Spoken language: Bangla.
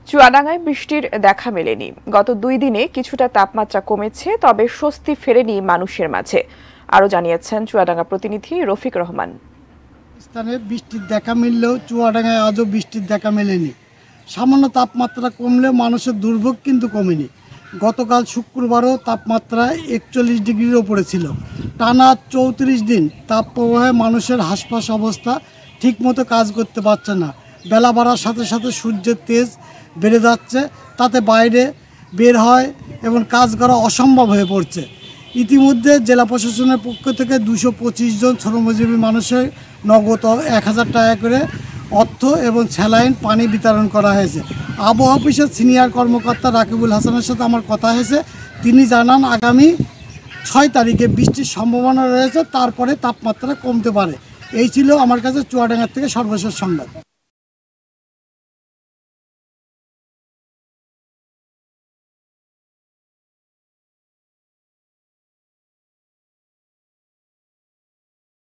চুয়াডাঙ্গায় বৃষ্টির দেখা মেলেনি। গত 2 দিনে কিছুটা তাপমাত্রা কমেছে, তবে স্বস্তি ফেরেনি মানুষের মাঝে। আরো জানিয়েছেন চুয়াডাঙ্গা প্রতিনিধি রফিক রহমান। স্থানে বৃষ্টির দেখা মিললেও চুয়াডাঙ্গায় আজও বৃষ্টির দেখা মেলেনি। সামান্য তাপমাত্রা কমলেও মানুষের দুর্ভোগ কিন্তু কমেনি। গতকাল শুক্রবারও তাপমাত্রা 41 ডিগ্রির ওপরে ছিল। টানা 34 দিন তাপপ্রবাহে মানুষের হাঁসফাঁস অবস্থা, ঠিকমতো কাজ করতে পারছে না। বেলা বাড়ার সাথে সাথে সূর্যের তেজ বেড়ে যাচ্ছে, তাতে বাইরে বের হয় এবং কাজ করা অসম্ভব হয়ে পড়ছে। ইতিমধ্যে জেলা প্রশাসনের পক্ষ থেকে 225 জন শ্রমজীবী মানুষের নগদ 1000 টাকা করে অর্থ এবং স্যালাইন পানি বিতরণ করা হয়েছে। আবহাওয়া অফিসের সিনিয়র কর্মকর্তা রাকিবুল হাসানের সাথে আমার কথা হয়েছে। তিনি জানান আগামী 6 তারিখে বৃষ্টির সম্ভাবনা রয়েছে, তারপরে তাপমাত্রা কমতে পারে। এই ছিল আমার কাছে চুয়াডাঙ্গা থেকে সর্বশেষ সংবাদ।